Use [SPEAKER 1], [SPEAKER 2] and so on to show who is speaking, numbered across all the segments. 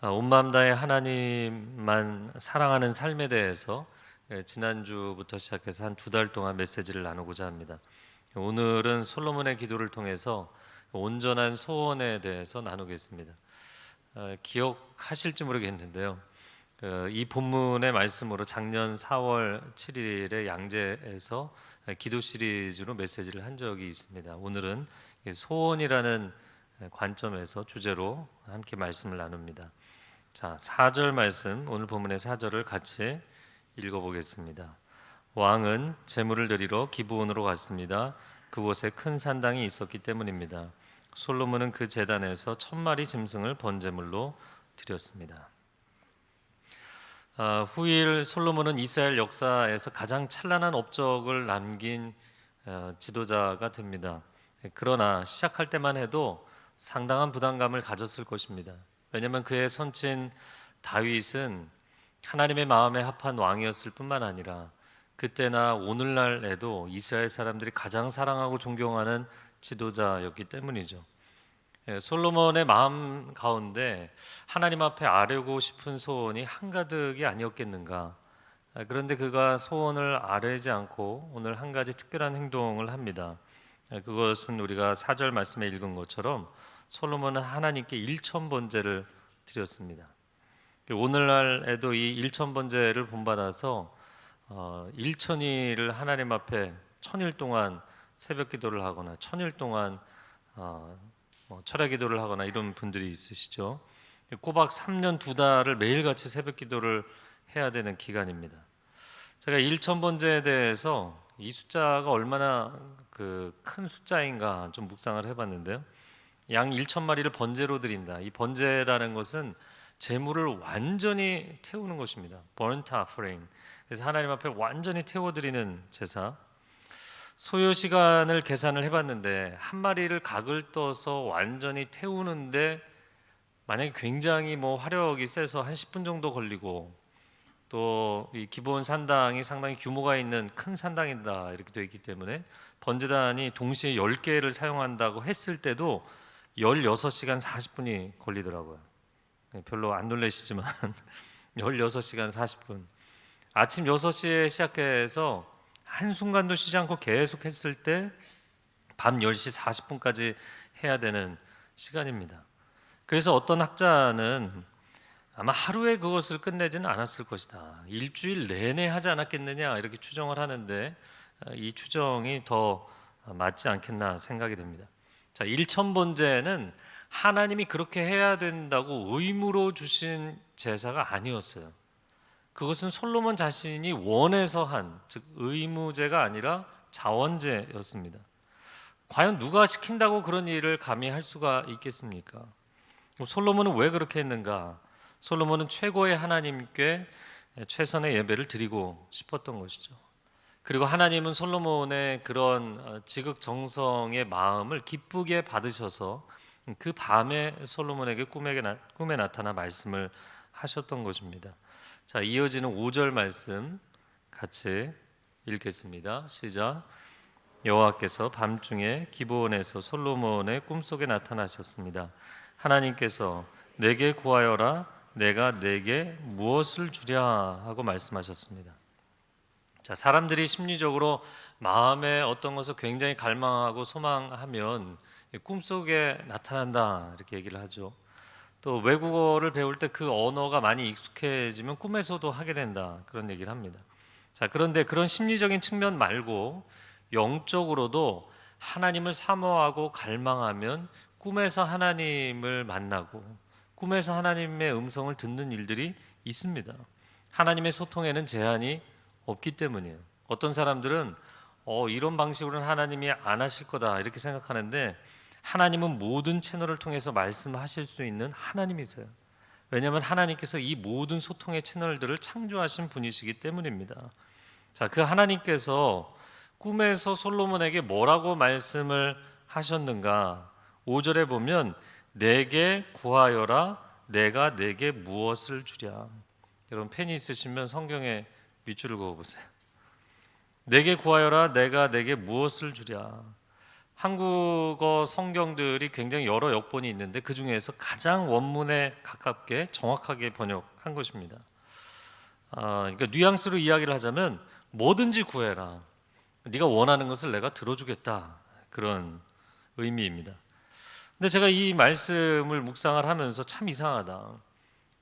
[SPEAKER 1] 온 마음 다해 하나님만 사랑하는 삶에 대해서 지난주부터 시작해서 한 두 달 동안 메시지를 나누고자 합니다. 오늘은 솔로몬의 기도를 통해서 온전한 소원에 대해서 나누겠습니다. 기억하실지 모르겠는데요. 이 본문의 말씀으로 작년 4월 7일에 양재에서 기도 시리즈로 메시지를 한 적이 있습니다. 오늘은 소원이라는 관점에서 주제로 함께 말씀을 나눕니다. 자, 4절 말씀, 오늘 본문의 4절을 같이 읽어보겠습니다. 왕은 제물을 드리러 기브온으로 갔습니다. 그곳에 큰 산당이 있었기 때문입니다. 솔로몬은 그 제단에서 1000마리 짐승을 번제물로 드렸습니다. 후일 솔로몬은 이스라엘 역사에서 가장 찬란한 업적을 남긴 지도자가 됩니다. 그러나 시작할 때만 해도 상당한 부담감을 가졌을 것입니다. 왜냐하면 그의 선친 다윗은 하나님의 마음에 합한 왕이었을 뿐만 아니라 그때나 오늘날에도 이스라엘 사람들이 가장 사랑하고 존경하는 지도자였기 때문이죠. 솔로몬의 마음 가운데 하나님 앞에 아뢰고 싶은 소원이 한가득이 아니었겠는가. 그런데 그가 소원을 아뢰지 않고 오늘 한 가지 특별한 행동을 합니다. 그것은 우리가 4절 말씀에 읽은 것처럼 솔로몬은 하나님께 1000번제를 드렸습니다. 오늘날에도 이 1000번제를 본받아서 1000일을 하나님 앞에 1000일 동안 새벽 기도를 하거나 1000일 동안 철야 기도를 하거나 이런 분들이 있으시죠. 꼬박 3년 2달을 매일같이 새벽 기도를 해야 되는 기간입니다. 제가 1000번제에 대해서 이 숫자가 얼마나 큰 숫자인가 좀 묵상을 해봤는데요. 양 1000마리를 번제로 드린다. 이 번제라는 것은 제물을 완전히 태우는 것입니다. burnt offering. 그래서 하나님 앞에 완전히 태워드리는 제사. 소요 시간을 계산을 해봤는데 한 마리를 각을 떠서 완전히 태우는데 만약에 굉장히 화력이 세서 한 10분 정도 걸리고 또 이 기본 산당이 상당히 규모가 있는 큰 산당이다 이렇게 되어 있기 때문에 번제단이 동시에 10개를 사용한다고 했을 때도 16시간 40분이 걸리더라고요. 별로 안 놀라시지만 16시간 40분. 아침 6시에 시작해서 한순간도 쉬지 않고 계속 했을 때 밤 10시 40분까지 해야 되는 시간입니다. 그래서 어떤 학자는 아마 하루에 그것을 끝내지는 않았을 것이다. 일주일 내내 하지 않았겠느냐 이렇게 추정을 하는데 이 추정이 더 맞지 않겠나 생각이 됩니다. 자, 1000번제는 하나님이 그렇게 해야 된다고 의무로 주신 제사가 아니었어요. 그것은 솔로몬 자신이 원해서 한, 즉 의무제가 아니라 자원제였습니다. 과연 누가 시킨다고 그런 일을 감히 할 수가 있겠습니까? 솔로몬은 왜 그렇게 했는가? 솔로몬은 최고의 하나님께 최선의 예배를 드리고 싶었던 것이죠. 그리고 하나님은 솔로몬의 그런 지극정성의 마음을 기쁘게 받으셔서 그 밤에 솔로몬에게 꿈에 나타나 말씀을 하셨던 것입니다. 자, 이어지는 5절 말씀 같이 읽겠습니다. 시작. 여호와께서 밤중에 기브온에서 솔로몬의 꿈속에 나타나셨습니다. 하나님께서 내게 구하여라, 내가 내게 무엇을 주랴 하고 말씀하셨습니다. 자, 사람들이 심리적으로 마음에 어떤 것을 굉장히 갈망하고 소망하면 꿈속에 나타난다 이렇게 얘기를 하죠. 또 외국어를 배울 때 그 언어가 많이 익숙해지면 꿈에서도 하게 된다 그런 얘기를 합니다. 자, 그런데 그런 심리적인 측면 말고 영적으로도 하나님을 사모하고 갈망하면 꿈에서 하나님을 만나고 꿈에서 하나님의 음성을 듣는 일들이 있습니다. 하나님의 소통에는 제한이 없기 때문이에요. 어떤 사람들은 이런 방식으로는 하나님이 안 하실 거다 이렇게 생각하는데 하나님은 모든 채널을 통해서 말씀하실 수 있는 하나님이세요. 왜냐하면 하나님께서 이 모든 소통의 채널들을 창조하신 분이시기 때문입니다. 자, 그 하나님께서 꿈에서 솔로몬에게 뭐라고 말씀을 하셨는가? 5절에 보면 내게 구하여라, 내가 내게 무엇을 주랴. 여러분 펜이 있으시면 성경에 밑줄을 그어보세요. 내게 구하여라, 내가 내게 무엇을 주랴. 한국어 성경들이 굉장히 여러 역본이 있는데 그 중에서 가장 원문에 가깝게 정확하게 번역한 것입니다. 그러니까 뉘앙스로 이야기를 하자면 뭐든지 구해라. 네가 원하는 것을 내가 들어주겠다. 그런 의미입니다. 근데 제가 이 말씀을 묵상을 하면서 참 이상하다.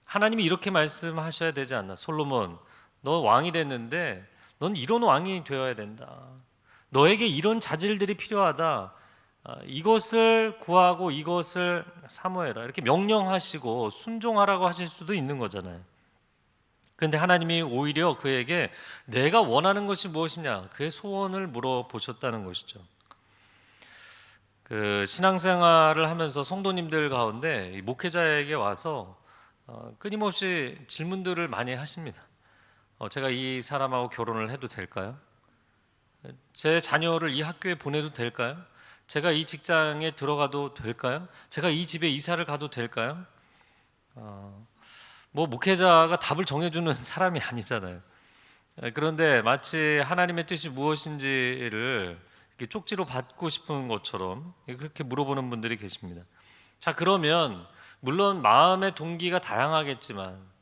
[SPEAKER 1] 하나님이 이렇게 말씀하셔야 되지 않나? 솔로몬, 너 왕이 됐는데 넌 이런 왕이 되어야 된다. 너에게 이런 자질들이 필요하다. 이것을 구하고 이것을 사모해라. 이렇게 명령하시고 순종하라고 하실 수도 있는 거잖아요. 그런데 하나님이 오히려 그에게 내가 원하는 것이 무엇이냐, 그의 소원을 물어보셨다는 것이죠. 그 신앙생활을 하면서 성도님들 가운데 목회자에게 와서 끊임없이 질문들을 많이 하십니다. 제가 이 사람하고 결혼을 해도 될까요? 제 자녀를 이 학교에 보내도 될까요? 제가 이 직장에 들어가도 될까요? 제가 이 집에 이사를 가도 될까요? 뭐 목회자가 답을 정해주는 사람이 아니잖아요. 그런데 마치 하나님의 뜻이 무엇인지를 이렇게 쪽지로 받고 싶은 것처럼 그렇게 물어보는 분들이 계십니다. 자, 그러면 물론 마음의 동기가 다양하겠지만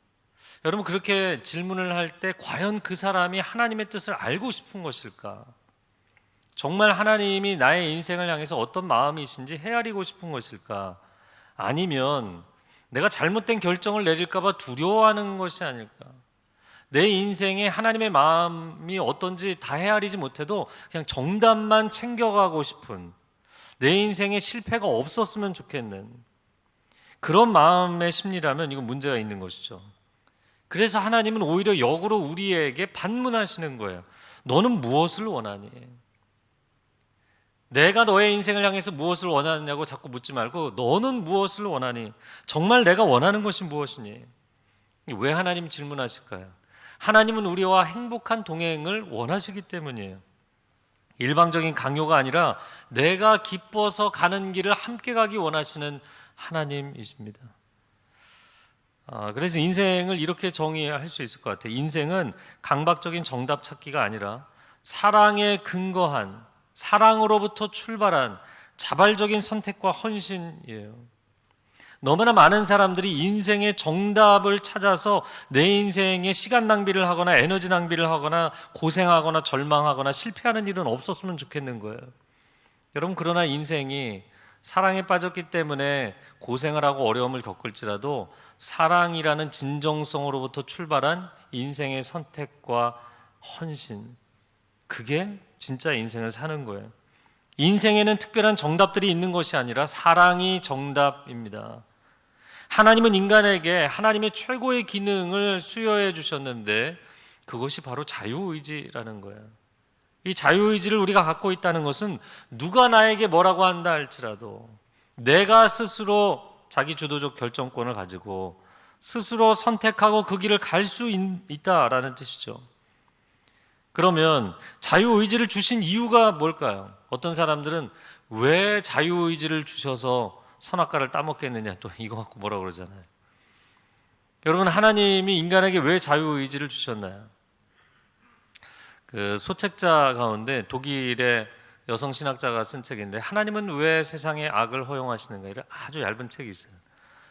[SPEAKER 1] 여러분, 그렇게 질문을 할 때 과연 그 사람이 하나님의 뜻을 알고 싶은 것일까? 정말 하나님이 나의 인생을 향해서 어떤 마음이신지 헤아리고 싶은 것일까? 아니면 내가 잘못된 결정을 내릴까 봐 두려워하는 것이 아닐까? 내 인생에 하나님의 마음이 어떤지 다 헤아리지 못해도 그냥 정답만 챙겨가고 싶은, 내 인생에 실패가 없었으면 좋겠는 그런 마음의 심리라면 이건 문제가 있는 것이죠. 그래서 하나님은 오히려 역으로 우리에게 반문하시는 거예요. 너는 무엇을 원하니? 내가 너의 인생을 향해서 무엇을 원하느냐고 자꾸 묻지 말고 너는 무엇을 원하니? 정말 내가 원하는 것이 무엇이니? 왜 하나님 질문하실까요? 하나님은 우리와 행복한 동행을 원하시기 때문이에요. 일방적인 강요가 아니라 내가 기뻐서 가는 길을 함께 가기 원하시는 하나님이십니다. 그래서 인생을 이렇게 정의할 수 있을 것 같아요. 인생은 강박적인 정답 찾기가 아니라 사랑에 근거한, 사랑으로부터 출발한 자발적인 선택과 헌신이에요. 너무나 많은 사람들이 인생의 정답을 찾아서 내 인생에 시간 낭비를 하거나 에너지 낭비를 하거나 고생하거나 절망하거나 실패하는 일은 없었으면 좋겠는 거예요. 여러분, 그러나 인생이 사랑에 빠졌기 때문에 고생을 하고 어려움을 겪을지라도 사랑이라는 진정성으로부터 출발한 인생의 선택과 헌신, 그게 진짜 인생을 사는 거예요. 인생에는 특별한 정답들이 있는 것이 아니라 사랑이 정답입니다. 하나님은 인간에게 하나님의 최고의 기능을 수여해 주셨는데 그것이 바로 자유의지라는 거예요. 이 자유의지를 우리가 갖고 있다는 것은 누가 나에게 뭐라고 한다 할지라도 내가 스스로 자기 주도적 결정권을 가지고 스스로 선택하고 그 길을 갈 수 있다라는 뜻이죠. 그러면 자유의지를 주신 이유가 뭘까요? 어떤 사람들은 왜 자유의지를 주셔서 선악과를 따먹겠느냐, 또 이거 갖고 뭐라 그러잖아요. 여러분, 하나님이 인간에게 왜 자유의지를 주셨나요? 그 소책자 가운데 독일의 여성 신학자가 쓴 책인데 하나님은 왜 세상에 악을 허용하시는가, 이런 아주 얇은 책이 있어요.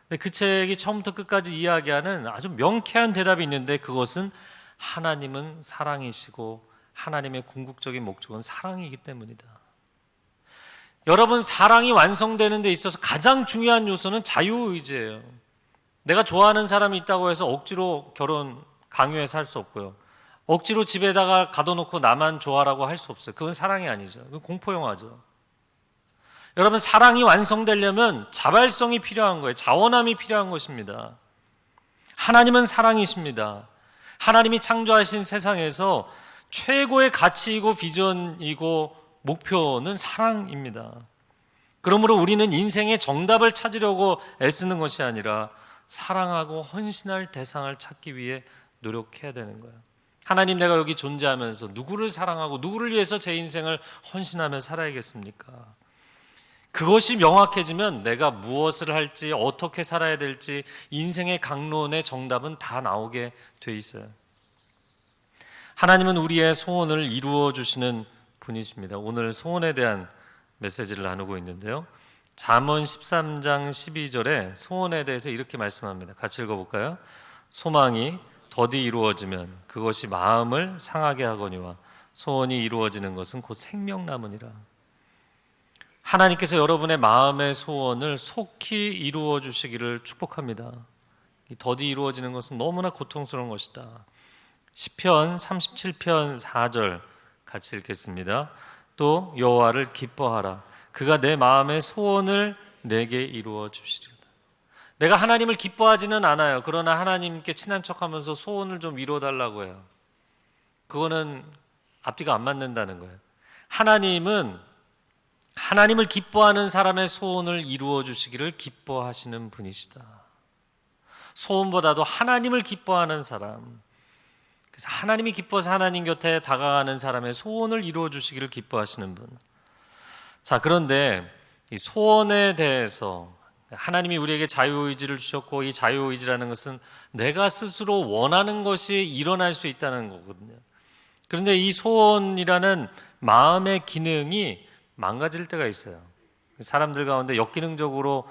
[SPEAKER 1] 근데 그 책이 처음부터 끝까지 이야기하는 아주 명쾌한 대답이 있는데 그것은 하나님은 사랑이시고 하나님의 궁극적인 목적은 사랑이기 때문이다. 여러분, 사랑이 완성되는 데 있어서 가장 중요한 요소는 자유의지예요. 내가 좋아하는 사람이 있다고 해서 억지로 결혼 강요해서 할 수 없고요. 억지로 집에다가 가둬놓고 나만 좋아라고 할 수 없어요. 그건 사랑이 아니죠. 그건 공포영화죠. 여러분, 사랑이 완성되려면 자발성이 필요한 거예요. 자원함이 필요한 것입니다. 하나님은 사랑이십니다. 하나님이 창조하신 세상에서 최고의 가치이고 비전이고 목표는 사랑입니다. 그러므로 우리는 인생의 정답을 찾으려고 애쓰는 것이 아니라 사랑하고 헌신할 대상을 찾기 위해 노력해야 되는 거예요. 하나님, 내가 여기 존재하면서 누구를 사랑하고 누구를 위해서 제 인생을 헌신하며 살아야겠습니까? 그것이 명확해지면 내가 무엇을 할지, 어떻게 살아야 될지 인생의 강론의 정답은 다 나오게 돼 있어요. 하나님은 우리의 소원을 이루어 주시는 분이십니다. 오늘 소원에 대한 메시지를 나누고 있는데요. 잠언 13장 12절에 소원에 대해서 이렇게 말씀합니다. 같이 읽어볼까요? 소망이 더디 이루어지면 그것이 마음을 상하게 하거니와 소원이 이루어지는 것은 곧 생명나무니라. 하나님께서 여러분의 마음의 소원을 속히 이루어 주시기를 축복합니다. 이 더디 이루어지는 것은 너무나 고통스러운 것이다. 시편 37편 4절 같이 읽겠습니다. 또 여호와를 기뻐하라. 그가 내 마음의 소원을 내게 이루어 주시리로다. 내가 하나님을 기뻐하지는 않아요. 그러나 하나님께 친한 척하면서 소원을 좀 이루어 달라고 해요. 그거는 앞뒤가 안 맞는다는 거예요. 하나님은 하나님을 기뻐하는 사람의 소원을 이루어 주시기를 기뻐하시는 분이시다. 소원보다도 하나님을 기뻐하는 사람, 그래서 하나님이 기뻐서 하나님 곁에 다가가는 사람의 소원을 이루어 주시기를 기뻐하시는 분. 자, 그런데 이 소원에 대해서 하나님이 우리에게 자유의지를 주셨고, 이 자유의지라는 것은 내가 스스로 원하는 것이 일어날 수 있다는 거거든요. 그런데 이 소원이라는 마음의 기능이 망가질 때가 있어요. 사람들 가운데 역기능적으로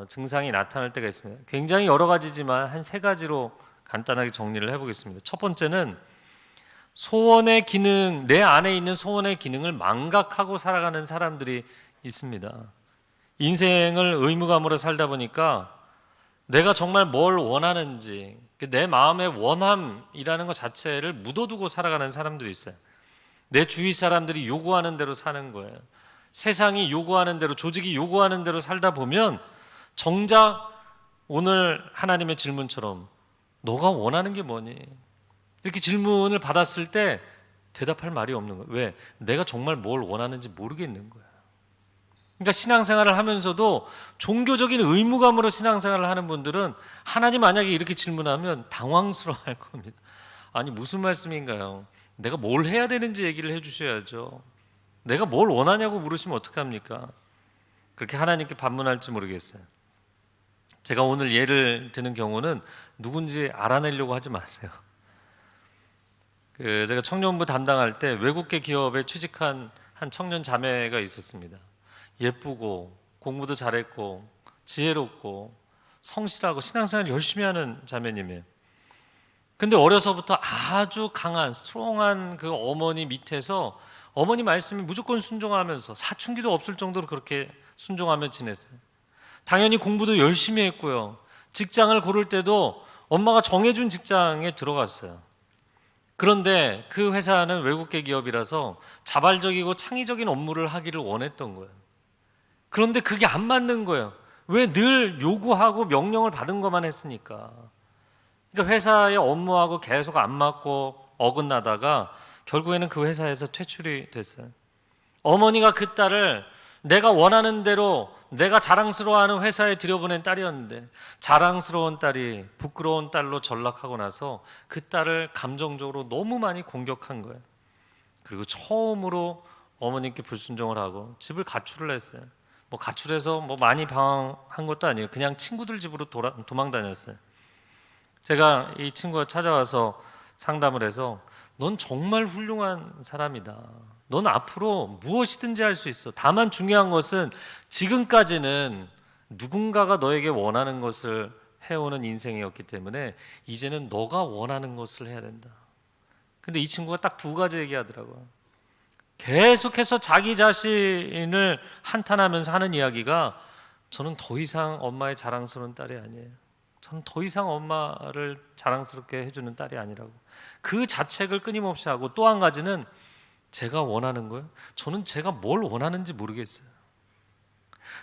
[SPEAKER 1] 증상이 나타날 때가 있습니다. 굉장히 여러 가지지만 한 세 가지로 간단하게 정리를 해보겠습니다. 첫 번째는 소원의 기능, 내 안에 있는 소원의 기능을 망각하고 살아가는 사람들이 있습니다. 인생을 의무감으로 살다 보니까 내가 정말 뭘 원하는지, 내 마음의 원함이라는 것 자체를 묻어두고 살아가는 사람들이 있어요. 내 주위 사람들이 요구하는 대로 사는 거예요. 세상이 요구하는 대로, 조직이 요구하는 대로 살다 보면 정작 오늘 하나님의 질문처럼 너가 원하는 게 뭐니? 이렇게 질문을 받았을 때 대답할 말이 없는 거예요. 왜? 내가 정말 뭘 원하는지 모르겠는 거야. 그러니까 신앙생활을 하면서도 종교적인 의무감으로 신앙생활을 하는 분들은 하나님 만약에 이렇게 질문하면 당황스러워할 겁니다. 아니 무슨 말씀인가요? 내가 뭘 해야 되는지 얘기를 해주셔야죠. 내가 뭘 원하냐고 물으시면 어떡합니까? 그렇게 하나님께 반문할지 모르겠어요. 제가 오늘 예를 드는 경우는 누군지 알아내려고 하지 마세요. 제가 청년부 담당할 때 외국계 기업에 취직한 한 청년 자매가 있었습니다. 예쁘고 공부도 잘했고 지혜롭고 성실하고 신앙생활 열심히 하는 자매님이에요. 근데 어려서부터 아주 강한 스트롱한 그 어머니 밑에서 어머니 말씀이 무조건 순종하면서 사춘기도 없을 정도로 그렇게 순종하며 지냈어요. 당연히 공부도 열심히 했고요. 직장을 고를 때도 엄마가 정해준 직장에 들어갔어요. 그런데 그 회사는 외국계 기업이라서 자발적이고 창의적인 업무를 하기를 원했던 거예요. 그런데 그게 안 맞는 거예요. 왜 늘 요구하고 명령을 받은 것만 했으니까. 그러니까 회사의 업무하고 계속 안 맞고 어긋나다가 결국에는 그 회사에서 퇴출이 됐어요. 어머니가 그 딸을 내가 원하는 대로 내가 자랑스러워하는 회사에 들여보낸 딸이었는데 자랑스러운 딸이 부끄러운 딸로 전락하고 나서 그 딸을 감정적으로 너무 많이 공격한 거예요. 그리고 처음으로 어머님께 불순종을 하고 집을 가출을 했어요. 가출해서 많이 방황한 것도 아니에요. 그냥 친구들 집으로 도망 다녔어요. 제가 이 친구가 찾아와서 상담을 해서 넌 정말 훌륭한 사람이다. 넌 앞으로 무엇이든지 할 수 있어. 다만 중요한 것은 지금까지는 누군가가 너에게 원하는 것을 해오는 인생이었기 때문에 이제는 너가 원하는 것을 해야 된다. 근데 이 친구가 딱 두 가지 얘기하더라고요. 계속해서 자기 자신을 한탄하면서 하는 이야기가 저는 더 이상 엄마의 자랑스러운 딸이 아니에요. 저는 더 이상 엄마를 자랑스럽게 해주는 딸이 아니라고. 그 자책을 끊임없이 하고 또 한 가지는 제가 원하는 거예요. 저는 제가 뭘 원하는지 모르겠어요.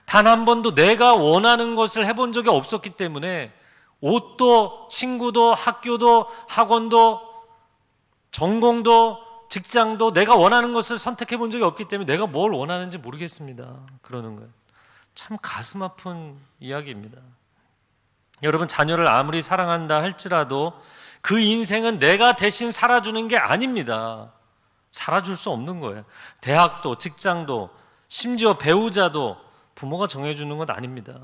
[SPEAKER 1] 단 한 번도 내가 원하는 것을 해본 적이 없었기 때문에 옷도 친구도 학교도 학원도 전공도 직장도 내가 원하는 것을 선택해 본 적이 없기 때문에 내가 뭘 원하는지 모르겠습니다. 그러는 거예요. 참 가슴 아픈 이야기입니다. 여러분, 자녀를 아무리 사랑한다 할지라도 그 인생은 내가 대신 살아주는 게 아닙니다. 살아줄 수 없는 거예요. 대학도 직장도 심지어 배우자도 부모가 정해주는 건 아닙니다.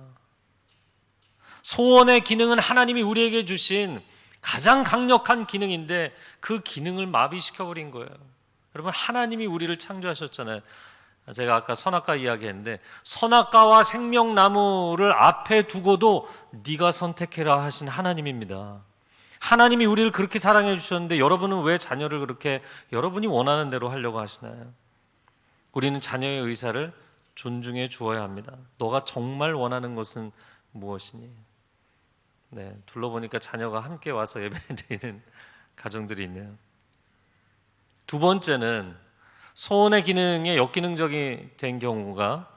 [SPEAKER 1] 소원의 기능은 하나님이 우리에게 주신 가장 강력한 기능인데 그 기능을 마비시켜버린 거예요. 여러분, 하나님이 우리를 창조하셨잖아요. 제가 아까 선악과 이야기했는데 선악과와 생명나무를 앞에 두고도 네가 선택해라 하신 하나님입니다. 하나님이 우리를 그렇게 사랑해 주셨는데 여러분은 왜 자녀를 그렇게 여러분이 원하는 대로 하려고 하시나요? 우리는 자녀의 의사를 존중해 주어야 합니다. 너가 정말 원하는 것은 무엇이니? 네, 둘러보니까 자녀가 함께 와서 예배드리는 가정들이 있네요. 두 번째는 소원의 기능에 역기능적이 된 경우가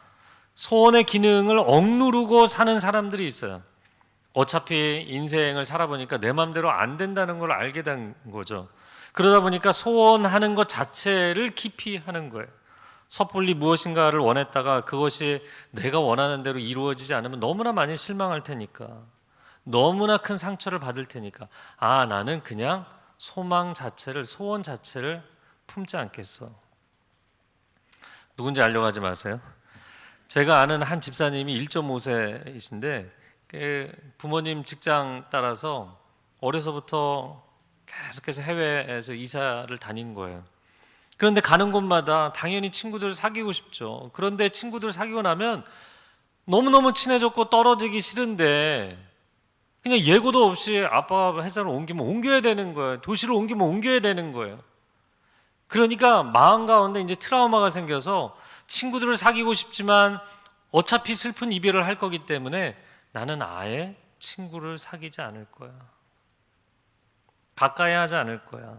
[SPEAKER 1] 소원의 기능을 억누르고 사는 사람들이 있어요. 어차피 인생을 살아보니까 내 마음대로 안 된다는 걸 알게 된 거죠. 그러다 보니까 소원하는 것 자체를 기피하는 거예요. 섣불리 무엇인가를 원했다가 그것이 내가 원하는 대로 이루어지지 않으면 너무나 많이 실망할 테니까, 너무나 큰 상처를 받을 테니까, 나는 그냥 소망 자체를, 소원 자체를 품지 않겠어. 누군지 알려고 하지 마세요. 제가 아는 한 집사님이 1.5세이신데 부모님 직장 따라서 어려서부터 계속해서 해외에서 이사를 다닌 거예요. 그런데 가는 곳마다 당연히 친구들 사귀고 싶죠. 그런데 친구들 사귀고 나면 너무너무 친해졌고 떨어지기 싫은데 그냥 예고도 없이 아빠가 회사를 옮기면 옮겨야 되는 거예요. 도시를 옮기면 옮겨야 되는 거예요. 그러니까 마음 가운데 이제 트라우마가 생겨서 친구들을 사귀고 싶지만 어차피 슬픈 이별을 할 거기 때문에 나는 아예 친구를 사귀지 않을 거야. 가까이 하지 않을 거야.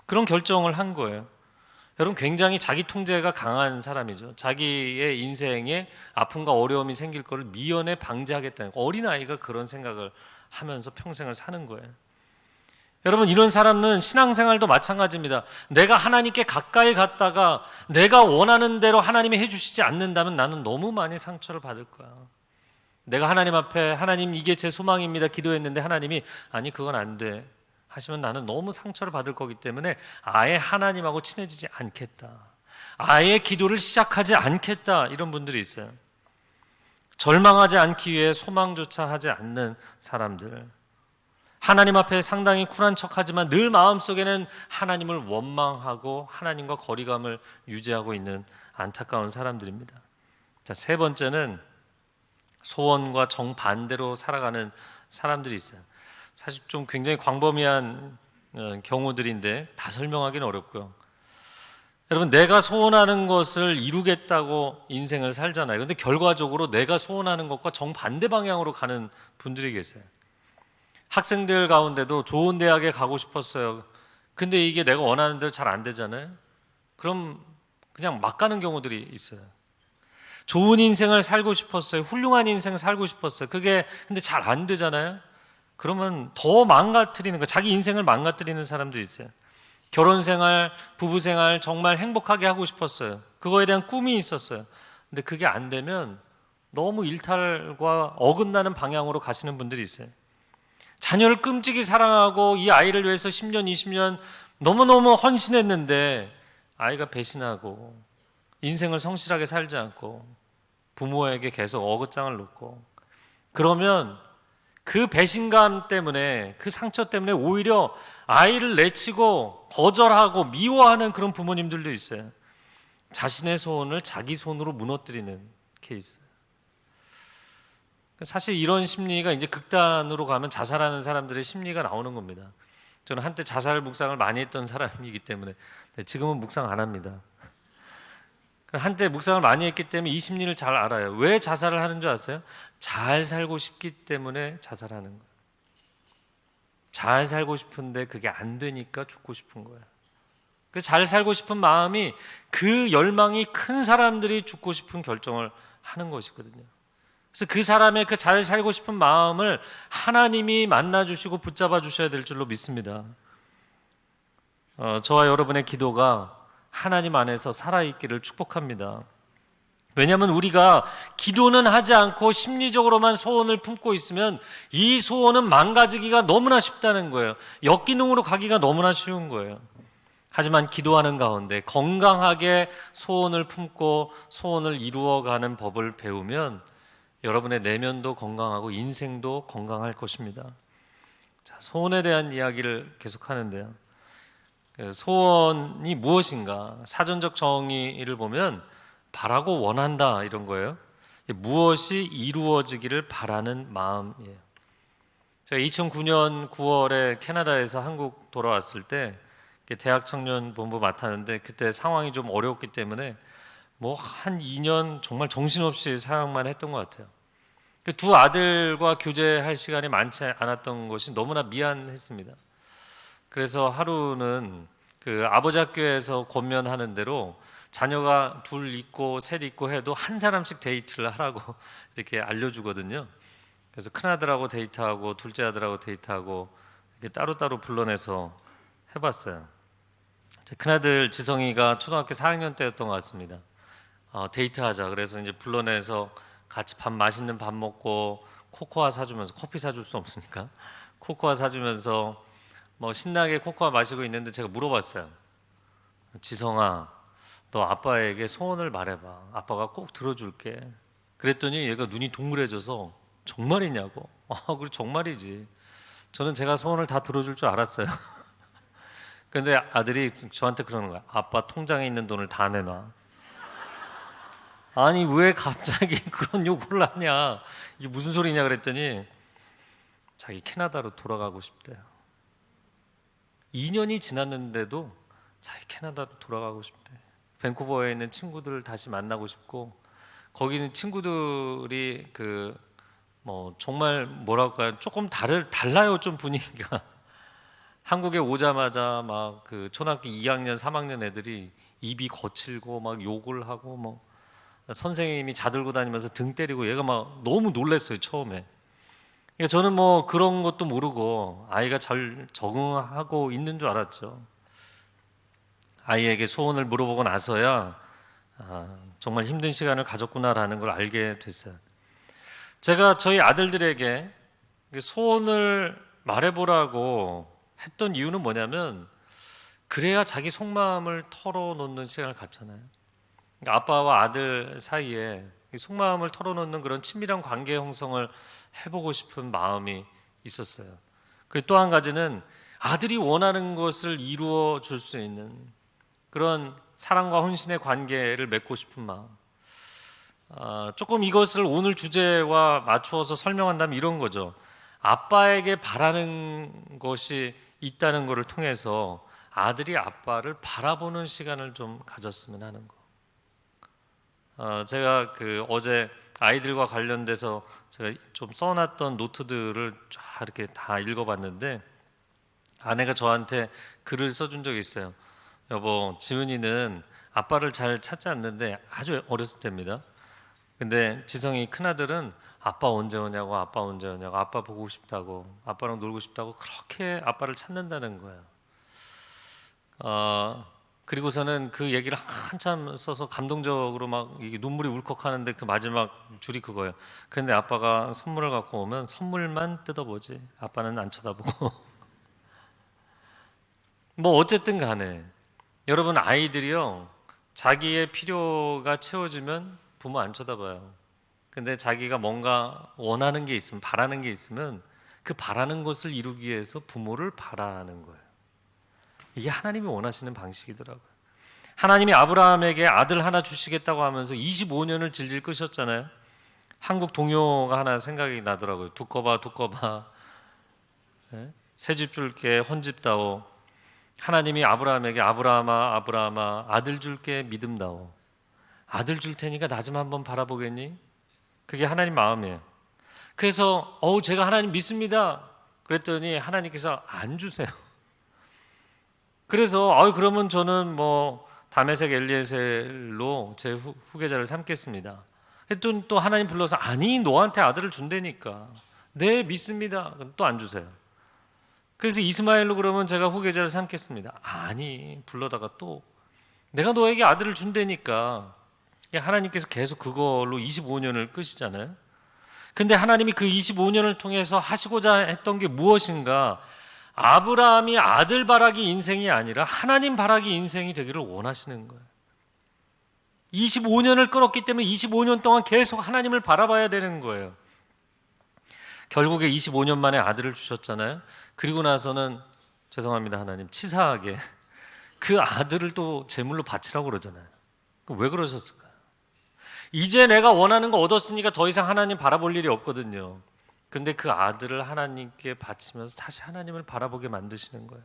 [SPEAKER 1] 그런 결정을 한 거예요. 여러분, 굉장히 자기 통제가 강한 사람이죠. 자기의 인생에 아픔과 어려움이 생길 것을 미연에 방지하겠다는, 어린아이가 그런 생각을 하면서 평생을 사는 거예요. 여러분, 이런 사람은 신앙생활도 마찬가지입니다. 내가 하나님께 가까이 갔다가 내가 원하는 대로 하나님이 해주시지 않는다면 나는 너무 많이 상처를 받을 거야. 내가 하나님 앞에 하나님 이게 제 소망입니다 기도했는데 하나님이 아니 그건 안 돼 하시면 나는 너무 상처를 받을 거기 때문에 아예 하나님하고 친해지지 않겠다, 아예 기도를 시작하지 않겠다, 이런 분들이 있어요. 절망하지 않기 위해 소망조차 하지 않는 사람들, 하나님 앞에 상당히 쿨한 척하지만 늘 마음속에는 하나님을 원망하고 하나님과 거리감을 유지하고 있는 안타까운 사람들입니다. 자, 세 번째는 소원과 정반대로 살아가는 사람들이 있어요. 사실 좀 굉장히 광범위한 경우들인데 다 설명하기는 어렵고요. 여러분, 내가 소원하는 것을 이루겠다고 인생을 살잖아요. 그런데 결과적으로 내가 소원하는 것과 정반대 방향으로 가는 분들이 계세요. 학생들 가운데도 좋은 대학에 가고 싶었어요. 근데 이게 내가 원하는 대로 잘 안 되잖아요. 그럼 그냥 막 가는 경우들이 있어요. 좋은 인생을 살고 싶었어요. 훌륭한 인생 살고 싶었어요. 그게 근데 잘 안 되잖아요. 그러면 더 망가뜨리는 거, 자기 인생을 망가뜨리는 사람들이 있어요. 결혼생활, 부부생활 정말 행복하게 하고 싶었어요. 그거에 대한 꿈이 있었어요. 근데 그게 안 되면 너무 일탈과 어긋나는 방향으로 가시는 분들이 있어요. 자녀를 끔찍이 사랑하고 이 아이를 위해서 10년, 20년 너무너무 헌신했는데 아이가 배신하고 인생을 성실하게 살지 않고 부모에게 계속 어긋장을 놓고, 그러면 그 배신감 때문에, 그 상처 때문에 오히려 아이를 내치고 거절하고 미워하는 그런 부모님들도 있어요. 자신의 소원을 자기 손으로 무너뜨리는 케이스. 사실 이런 심리가 이제 극단으로 가면 자살하는 사람들의 심리가 나오는 겁니다. 저는 한때 자살 묵상을 많이 했던 사람이기 때문에 지금은 묵상 안 합니다. 한때 묵상을 많이 했기 때문에 이 심리를 잘 알아요. 왜 자살을 하는 줄 아세요? 잘 살고 싶기 때문에 자살하는 거예요. 잘 살고 싶은데 그게 안 되니까 죽고 싶은 거예요. 그래서 잘 살고 싶은 마음이, 그 열망이 큰 사람들이 죽고 싶은 결정을 하는 것이거든요. 그래서 그 사람의 그 잘 살고 싶은 마음을 하나님이 만나주시고 붙잡아 주셔야 될 줄로 믿습니다. 저와 여러분의 기도가 하나님 안에서 살아있기를 축복합니다. 왜냐하면 우리가 기도는 하지 않고 심리적으로만 소원을 품고 있으면 이 소원은 망가지기가 너무나 쉽다는 거예요. 역기능으로 가기가 너무나 쉬운 거예요. 하지만 기도하는 가운데 건강하게 소원을 품고 소원을 이루어가는 법을 배우면 여러분의 내면도 건강하고 인생도 건강할 것입니다. 자, 소원에 대한 이야기를 계속하는데요. 소원이 무엇인가? 사전적 정의를 보면 바라고 원한다 이런 거예요. 무엇이 이루어지기를 바라는 마음이에요. 제가 2009년 9월에 캐나다에서 한국 돌아왔을 때 대학 청년 본부 맡았는데 그때 상황이 좀 어려웠기 때문에 뭐 한 2년 정말 정신없이 사역만 했던 것 같아요. 두 아들과 교제할 시간이 많지 않았던 것이 너무나 미안했습니다. 그래서 하루는 그 아버지 학교에서 권면하는 대로 자녀가 둘 있고 셋 있고 해도 한 사람씩 데이트를 하라고 이렇게 알려주거든요. 그래서 큰 아들하고 데이트하고 둘째 아들하고 데이트하고 이렇게 따로따로 불러내서 해봤어요. 제 큰 아들 지성이가 초등학교 4학년 때였던 것 같습니다. 데이트하자. 그래서 이제 불러내서 같이 맛있는 밥 먹고 코코아 사주면서, 커피 사줄 수 없으니까 코코아 사주면서 뭐 신나게 코코아 마시고 있는데 제가 물어봤어요. 지성아, 너 아빠에게 소원을 말해봐. 아빠가 꼭 들어줄게. 그랬더니 얘가 눈이 동그래져서 정말이냐고. 그래 정말이지. 저는 제가 소원을 다 들어줄 줄 알았어요. 근데 아들이 저한테 그러는 거야. 아빠 통장에 있는 돈을 다 내놔. 아니 왜 갑자기 그런 요구를 하냐, 이게 무슨 소리냐 그랬더니 자기 캐나다로 돌아가고 싶대요. 2년이 지났는데도 자기 캐나다로 돌아가고 싶대. 밴쿠버에 있는 친구들을 다시 만나고 싶고, 거기 있는 친구들이 그 뭐 정말 뭐랄까요, 조금 달라요 좀 분위기가. 한국에 오자마자 막 그 초등학교 2학년 3학년 애들이 입이 거칠고 막 욕을 하고 뭐 선생님이 자들고 다니면서 등 때리고, 얘가 막 너무 놀랐어요 처음에. 그러니까 저는 뭐 그런 것도 모르고 아이가 잘 적응하고 있는 줄 알았죠. 아이에게 소원을 물어보고 나서야 정말 힘든 시간을 가졌구나라는 걸 알게 됐어요. 제가 저희 아들들에게 소원을 말해보라고 했던 이유는 뭐냐면, 그래야 자기 속마음을 털어놓는 시간을 갖잖아요. 그러니까 아빠와 아들 사이에 속마음을 털어놓는 그런 친밀한 관계 형성을 해보고 싶은 마음이 있었어요. 그리고 또 한 가지는 아들이 원하는 것을 이루어 줄 수 있는 그런 사랑과 혼신의 관계를 맺고 싶은 마음. 조금 이것을 오늘 주제와 맞추어서 설명한다면 이런 거죠. 아빠에게 바라는 것이 있다는 것을 통해서 아들이 아빠를 바라보는 시간을 좀 가졌으면 하는 거. 제가 어제 아이들과 관련돼서 제가 좀 써놨던 노트들을 쫙 이렇게 다 읽어봤는데, 아내가 저한테 글을 써준 적이 있어요. 여보, 지은이는 아빠를 잘 찾지 않는데, 아주 어렸을 때입니다. 근데 지성이 큰아들은 아빠 언제 오냐고, 아빠 언제 오냐고, 아빠 보고 싶다고, 아빠랑 놀고 싶다고 그렇게 아빠를 찾는다는 거예요. 그리고서는 그 얘기를 한참 써서 감동적으로 막 이게 눈물이 울컥하는데 그 마지막 줄이 그거예요. 그런데 아빠가 선물을 갖고 오면 선물만 뜯어보지 아빠는 안 쳐다보고. 뭐 어쨌든 간에 여러분, 아이들이요, 자기의 필요가 채워지면 부모 안 쳐다봐요. 근데 자기가 뭔가 원하는 게 있으면, 바라는 게 있으면 그 바라는 것을 이루기 위해서 부모를 바라는 거예요. 이게 하나님이 원하시는 방식이더라고요. 하나님이 아브라함에게 아들 하나 주시겠다고 하면서 25년을 질질 끄셨잖아요. 한국 동요가 하나 생각이 나더라고요. 두꺼봐 두꺼봐, 새집 줄게 헌집다오. 하나님이 아브라함에게 아브라함아 아브라함아 아들 줄게 믿음다오. 아들 줄 테니까 나 좀 한번 바라보겠니? 그게 하나님 마음이에요. 그래서 제가 하나님 믿습니다 그랬더니 하나님께서 안 주세요. 그래서 그러면 저는 뭐 다메섹 엘리에셀로 제 후계자를 삼겠습니다. 했더니 또 하나님 불러서 아니 너한테 아들을 준다니까. 네 믿습니다. 또 안 주세요. 그래서 이스마엘로 그러면 제가 후계자를 삼겠습니다. 아니 불러다가 또 내가 너에게 아들을 준다니까. 하나님께서 계속 그걸로 25년을 끄시잖아요. 근데 하나님이 그 25년을 통해서 하시고자 했던 게 무엇인가? 아브라함이 아들 바라기 인생이 아니라 하나님 바라기 인생이 되기를 원하시는 거예요. 25년을 끌었기 때문에 25년 동안 계속 하나님을 바라봐야 되는 거예요. 결국에 25년 만에 아들을 주셨잖아요. 그리고 나서는 죄송합니다 하나님, 치사하게 그 아들을 또 제물로 바치라고 그러잖아요. 왜 그러셨을까요? 이제 내가 원하는 거 얻었으니까 더 이상 하나님 바라볼 일이 없거든요. 그런데 그 아들을 하나님께 바치면서 다시 하나님을 바라보게 만드시는 거예요.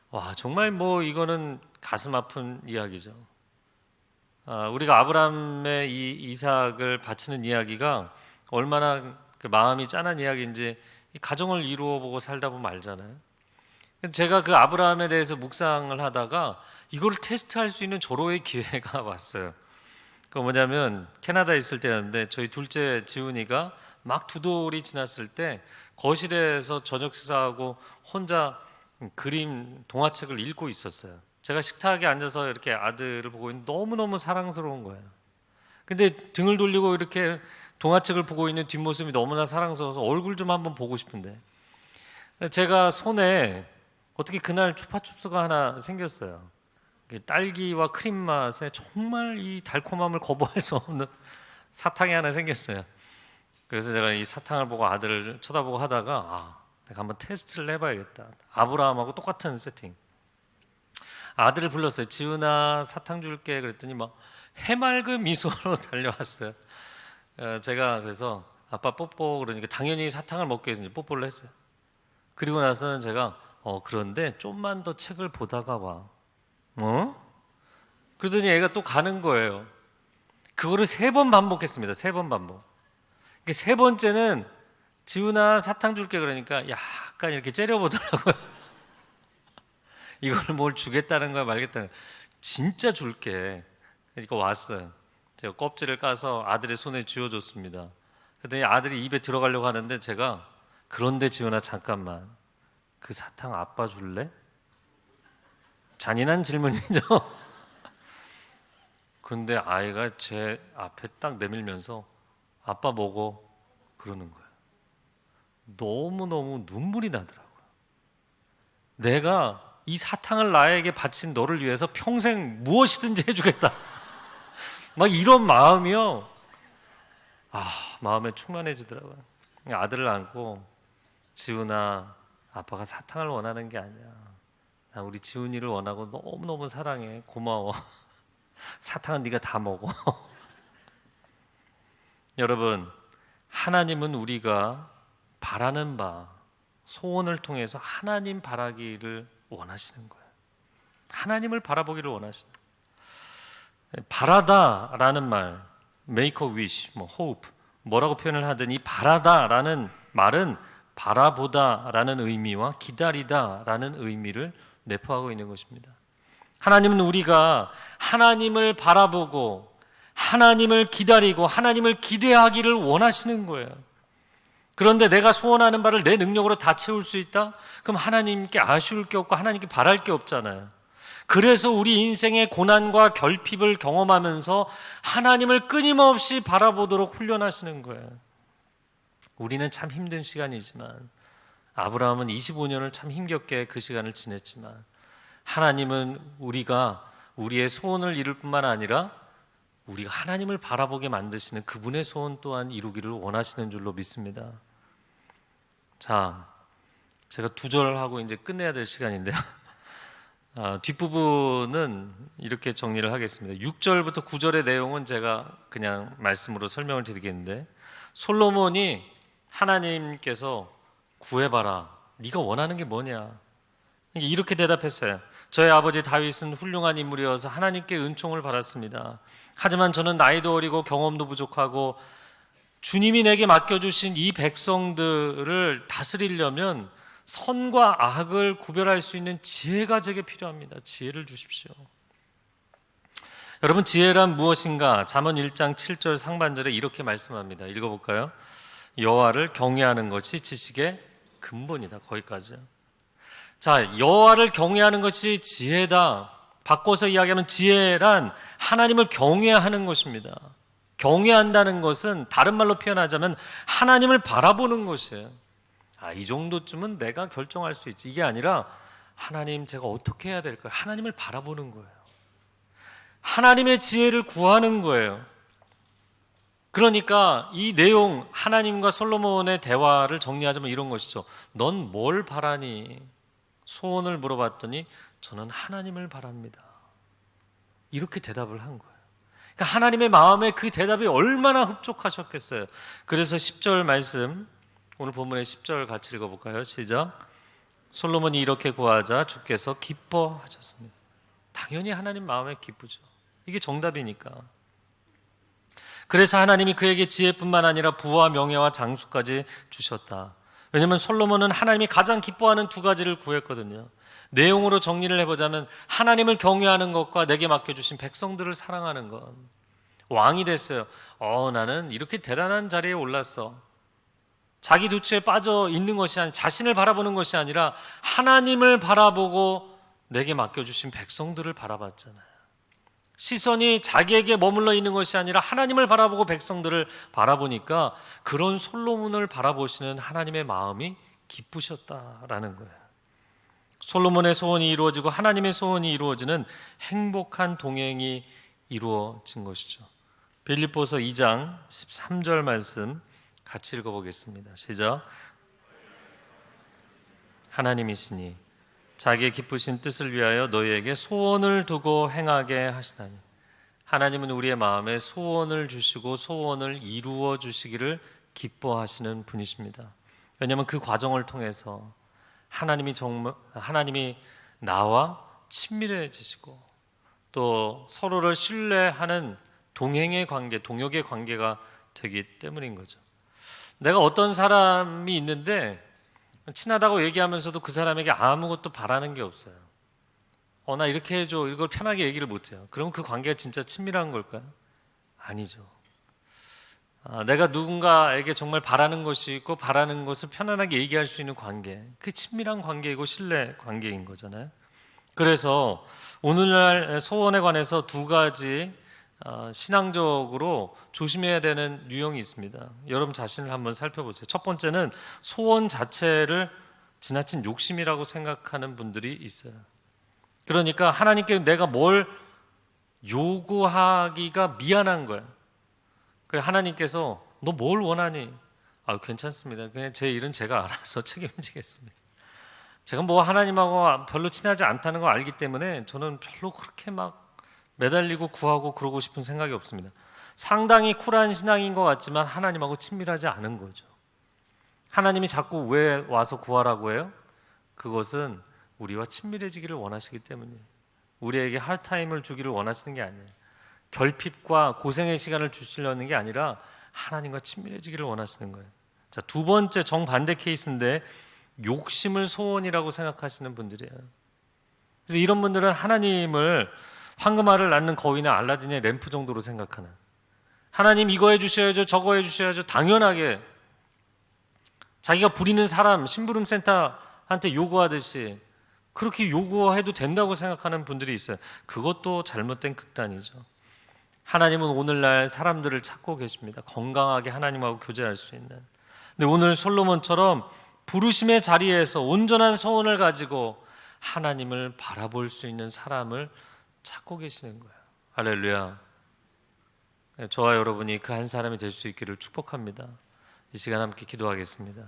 [SPEAKER 1] 와, 정말 뭐 이거는 가슴 아픈 이야기죠. 우리가 아브라함의 이 이삭을 바치는 이야기가 얼마나 그 마음이 짠한 이야기인지 이 가정을 이루어 보고 살다 보면 알잖아요. 제가 그 아브라함에 대해서 묵상을 하다가 이거를 테스트할 수 있는 절호의 기회가 왔어요. 그 뭐냐면 캐나다에 있을 때였는데 저희 둘째 지훈이가 막 2돌이 지났을 때 거실에서 저녁 식사하고 혼자 그림 동화책을 읽고 있었어요. 제가 식탁에 앉아서 이렇게 아들을 보고 있는데 너무너무 사랑스러운 거예요. 근데 등을 돌리고 이렇게 동화책을 보고 있는 뒷모습이 너무나 사랑스러워서 얼굴 좀 한번 보고 싶은데 제가 손에 어떻게 그날 추파춥스가 하나 생겼어요. 딸기와 크림 맛에 정말 이 달콤함을 거부할 수 없는 사탕이 하나 생겼어요. 그래서 제가 이 사탕을 보고 아들을 쳐다보고 하다가 내가 한번 테스트를 해봐야겠다. 아브라함하고 똑같은 세팅. 아들을 불렀어요. 지훈아, 사탕 줄게. 그랬더니 막 해맑은 미소로 달려왔어요. 제가 그래서 아빠 뽀뽀 그러니까 당연히 사탕을 먹기 위해서 뽀뽀를 했어요. 그리고 나서는 제가 그런데 좀만 더 책을 보다가 와. 그러더니 애가 또 가는 거예요. 그거를 3번 반복했습니다. 3번 반복. 3번째는 지훈아 사탕 줄게 그러니까 약간 이렇게 째려보더라고요. 이걸 뭘 주겠다는 거야 말겠다는 거야. 진짜 줄게. 그러니까 왔어요. 제가 껍질을 까서 아들의 손에 쥐어줬습니다. 그랬더니 아들이 입에 들어가려고 하는데 제가 그런데 지훈아 잠깐만 그 사탕 아빠 줄래? 잔인한 질문이죠. 그런데 아이가 제 앞에 딱 내밀면서 아빠 먹어 그러는 거예요. 너무너무 눈물이 나더라고요. 내가 이 사탕을 나에게 바친 너를 위해서 평생 무엇이든지 해주겠다. 막 이런 마음이요. 마음에 충만해지더라고요. 아들을 안고 지훈아 아빠가 사탕을 원하는 게 아니야. 나 우리 지훈이를 원하고 너무너무 사랑해. 고마워. 사탕은 네가 다 먹어. 여러분, 하나님은 우리가 바라는 바, 소원을 통해서 하나님 바라기를 원하시는 거예요. 하나님을 바라보기를 원하시는 거예요. 바라다라는 말, make a wish, hope, 뭐라고 표현을 하든 이 바라다라는 말은 바라보다라는 의미와 기다리다라는 의미를 내포하고 있는 것입니다. 하나님은 우리가 하나님을 바라보고 하나님을 기다리고 하나님을 기대하기를 원하시는 거예요. 그런데 내가 소원하는 바를 내 능력으로 다 채울 수 있다? 그럼 하나님께 아쉬울 게 없고 하나님께 바랄 게 없잖아요. 그래서 우리 인생의 고난과 결핍을 경험하면서 하나님을 끊임없이 바라보도록 훈련하시는 거예요. 우리는 참 힘든 시간이지만 아브라함은 25년을 참 힘겹게 그 시간을 지냈지만 하나님은 우리가 우리의 소원을 이룰 뿐만 아니라 우리가 하나님을 바라보게 만드시는 그분의 소원 또한 이루기를 원하시는 줄로 믿습니다. 자, 제가 2절 하고 이제 끝내야 될 시간인데요. 뒷부분은 이렇게 정리를 하겠습니다. 6절부터 9절의 내용은 제가 그냥 말씀으로 설명을 드리겠는데 솔로몬이 하나님께서 구해봐라. 네가 원하는 게 뭐냐? 이렇게 대답했어요. 저의 아버지 다윗은 훌륭한 인물이어서 하나님께 은총을 받았습니다. 하지만 저는 나이도 어리고 경험도 부족하고 주님이 내게 맡겨주신 이 백성들을 다스리려면 선과 악을 구별할 수 있는 지혜가 제게 필요합니다. 지혜를 주십시오. 여러분, 지혜란 무엇인가? 잠언 1장 7절 상반절에 이렇게 말씀합니다. 읽어볼까요? 여호와를 경외하는 것이 지식의 근본이다. 거기까지요. 자, 여호와를 경외하는 것이 지혜다. 바꿔서 이야기하면 지혜란 하나님을 경외하는 것입니다. 경외한다는 것은 다른 말로 표현하자면 하나님을 바라보는 것이에요. 이 정도쯤은 내가 결정할 수 있지. 이게 아니라 하나님 제가 어떻게 해야 될까요? 하나님을 바라보는 거예요. 하나님의 지혜를 구하는 거예요. 그러니까 이 내용 하나님과 솔로몬의 대화를 정리하자면 이런 것이죠. 넌 뭘 바라니? 소원을 물어봤더니 저는 하나님을 바랍니다. 이렇게 대답을 한 거예요. 그러니까 하나님의 마음에 그 대답이 얼마나 흡족하셨겠어요. 그래서 10절 말씀, 오늘 본문의 10절 같이 읽어볼까요? 시작. 솔로몬이 이렇게 구하자 주께서 기뻐하셨습니다. 당연히 하나님 마음에 기쁘죠. 이게 정답이니까. 그래서 하나님이 그에게 지혜뿐만 아니라 부와 명예와 장수까지 주셨다. 왜냐하면 솔로몬은 하나님이 가장 기뻐하는 두 가지를 구했거든요. 내용으로 정리를 해보자면 하나님을 경외하는 것과 내게 맡겨주신 백성들을 사랑하는 것. 왕이 됐어요. 나는 이렇게 대단한 자리에 올랐어. 자기 도취에 빠져 있는 것이 아니라, 자신을 바라보는 것이 아니라 하나님을 바라보고 내게 맡겨주신 백성들을 바라봤잖아요. 시선이 자기에게 머물러 있는 것이 아니라 하나님을 바라보고 백성들을 바라보니까 그런 솔로몬을 바라보시는 하나님의 마음이 기쁘셨다라는 거예요. 솔로몬의 소원이 이루어지고 하나님의 소원이 이루어지는 행복한 동행이 이루어진 것이죠. 빌립보서 2장 13절 말씀 같이 읽어보겠습니다. 시작. 하나님이시니 자기의 기쁘신 뜻을 위하여 너희에게 소원을 두고 행하게 하시나니, 하나님은 우리의 마음에 소원을 주시고 소원을 이루어 주시기를 기뻐하시는 분이십니다. 왜냐하면 그 과정을 통해서 하나님이 나와 친밀해지시고 또 서로를 신뢰하는 동행의 관계, 동역의 관계가 되기 때문인 거죠. 내가 어떤 사람이 있는데 친하다고 얘기하면서도 그 사람에게 아무것도 바라는 게 없어요. 나 이렇게 해줘, 이걸 편하게 얘기를 못해요. 그럼 그 관계가 진짜 친밀한 걸까요? 아니죠. 내가 누군가에게 정말 바라는 것이 있고 바라는 것을 편안하게 얘기할 수 있는 관계, 그 친밀한 관계이고 신뢰 관계인 거잖아요. 그래서 오늘날 소원에 관해서 두 가지 신앙적으로 조심해야 되는 유형이 있습니다. 여러분 자신을 한번 살펴보세요. 첫 번째는 소원 자체를 지나친 욕심이라고 생각하는 분들이 있어요. 그러니까 하나님께 내가 뭘 요구하기가 미안한 거예요. 그래서 하나님께서 너 뭘 원하니? 괜찮습니다. 그냥 제 일은 제가 알아서 책임지겠습니다. 제가 뭐 하나님하고 별로 친하지 않다는 걸 알기 때문에 저는 별로 그렇게 막 매달리고 구하고 그러고 싶은 생각이 없습니다. 상당히 쿨한 신앙인 것 같지만 하나님하고 친밀하지 않은 거죠. 하나님이 자꾸 왜 와서 구하라고 해요? 그것은 우리와 친밀해지기를 원하시기 때문이에요. 우리에게 할타임을 주기를 원하시는 게 아니에요. 결핍과 고생의 시간을 주시려는 게 아니라 하나님과 친밀해지기를 원하시는 거예요. 자, 두 번째 정반대 케이스인데 욕심을 소원이라고 생각하시는 분들이에요. 그래서 이런 분들은 하나님을 황금알을 낳는 거위나 알라딘의 램프 정도로 생각하는, 하나님 이거 해주셔야죠, 저거 해주셔야죠, 당연하게 자기가 부리는 사람, 심부름센터한테 요구하듯이 그렇게 요구해도 된다고 생각하는 분들이 있어요. 그것도 잘못된 극단이죠. 하나님은 오늘날 사람들을 찾고 계십니다. 건강하게 하나님하고 교제할 수 있는. 근데 오늘 솔로몬처럼 부르심의 자리에서 온전한 소원을 가지고 하나님을 바라볼 수 있는 사람을 찾고 계시는 거예요. 할렐루야. 저와 여러분이 그 한 사람이 될 수 있기를 축복합니다. 이 시간 함께 기도하겠습니다.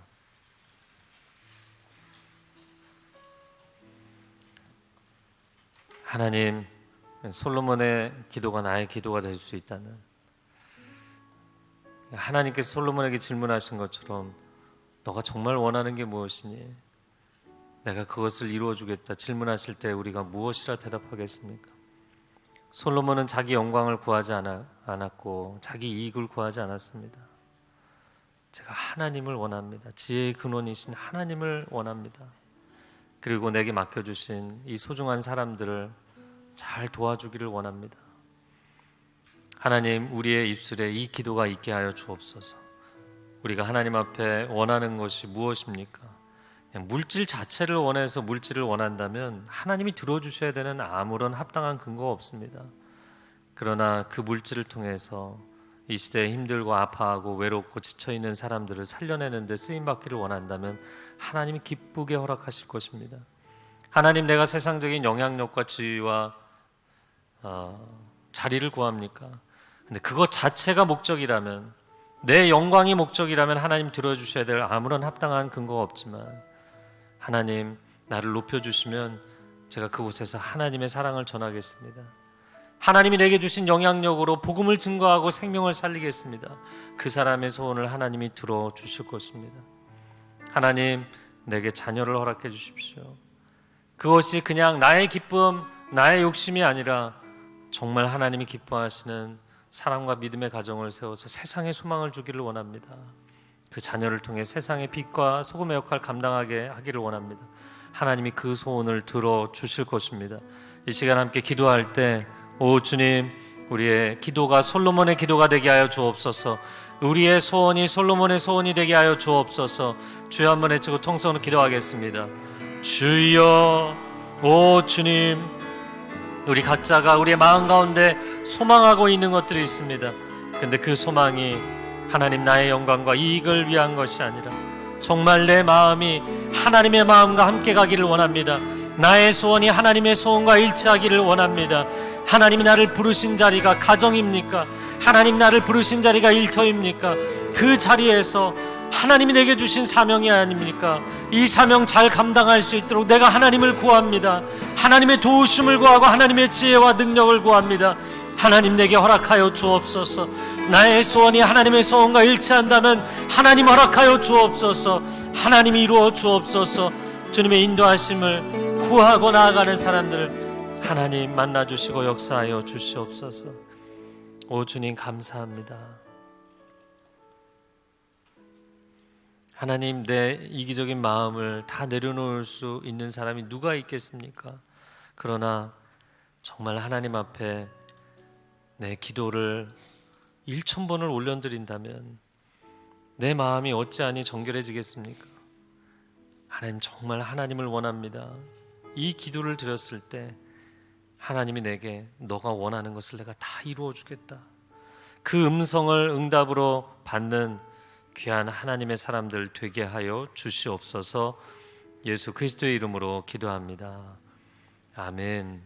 [SPEAKER 1] 하나님, 솔로몬의 기도가 나의 기도가 될 수 있다는, 하나님께서 솔로몬에게 질문하신 것처럼 너가 정말 원하는 게 무엇이니? 내가 그것을 이루어 주겠다 질문하실 때 우리가 무엇이라 대답하겠습니까? 솔로몬은 자기 영광을 구하지 않았고 자기 이익을 구하지 않았습니다. 제가 하나님을 원합니다. 지혜의 근원이신 하나님을 원합니다. 그리고 내게 맡겨주신 이 소중한 사람들을 잘 도와주기를 원합니다. 하나님, 우리의 입술에 이 기도가 있게 하여 주옵소서. 우리가 하나님 앞에 원하는 것이 무엇입니까? 그냥 물질 자체를 원해서 물질을 원한다면 하나님이 들어주셔야 되는 아무런 합당한 근거가 없습니다. 그러나 그 물질을 통해서 이 시대에 힘들고 아파하고 외롭고 지쳐있는 사람들을 살려내는 데 쓰임받기를 원한다면 하나님이 기쁘게 허락하실 것입니다. 하나님, 내가 세상적인 영향력과 지위와 자리를 구합니까? 근데 그것 자체가 목적이라면, 내 영광이 목적이라면 하나님 들어주셔야 될 아무런 합당한 근거가 없지만, 하나님 나를 높여주시면 제가 그곳에서 하나님의 사랑을 전하겠습니다. 하나님이 내게 주신 영향력으로 복음을 증거하고 생명을 살리겠습니다. 그 사람의 소원을 하나님이 들어주실 것입니다. 하나님, 내게 자녀를 허락해 주십시오. 그것이 그냥 나의 기쁨, 나의 욕심이 아니라 정말 하나님이 기뻐하시는 사랑과 믿음의 가정을 세워서 세상에 소망을 주기를 원합니다. 그 자녀를 통해 세상의 빛과 소금의 역할을 감당하게 하기를 원합니다. 하나님이 그 소원을 들어주실 것입니다. 이 시간 함께 기도할 때, 오 주님, 우리의 기도가 솔로몬의 기도가 되게 하여 주옵소서. 우리의 소원이 솔로몬의 소원이 되게 하여 주옵소서. 주여 한번 외치고 통성으로 기도하겠습니다. 주여, 오 주님, 우리 각자가 우리의 마음 가운데 소망하고 있는 것들이 있습니다. 그런데 그 소망이 하나님 나의 영광과 이익을 위한 것이 아니라 정말 내 마음이 하나님의 마음과 함께 가기를 원합니다. 나의 소원이 하나님의 소원과 일치하기를 원합니다. 하나님이 나를 부르신 자리가 가정입니까? 하나님 나를 부르신 자리가 일터입니까? 그 자리에서 하나님이 내게 주신 사명이 아닙니까? 이 사명 잘 감당할 수 있도록 내가 하나님을 구합니다. 하나님의 도우심을 구하고 하나님의 지혜와 능력을 구합니다. 하나님 내게 허락하여 주옵소서. 나의 소원이 하나님의 소원과 일치한다면 하나님 허락하여 주옵소서. 하나님이 이루어 주옵소서. 주님의 인도하심을 구하고 나아가는 사람들을 하나님 만나주시고 역사하여 주시옵소서. 오 주님, 감사합니다. 하나님, 내 이기적인 마음을 다 내려놓을 수 있는 사람이 누가 있겠습니까? 그러나 정말 하나님 앞에 내 기도를 1000번을 올려드린다면 내 마음이 어찌하니 정결해지겠습니까? 하나님, 정말 하나님을 원합니다. 이 기도를 드렸을 때 하나님이 내게 너가 원하는 것을 내가 다 이루어 주겠다. 그 음성을 응답으로 받는 귀한 하나님의 사람들 되게 하여 주시옵소서. 예수 그리스도의 이름으로 기도합니다. 아멘.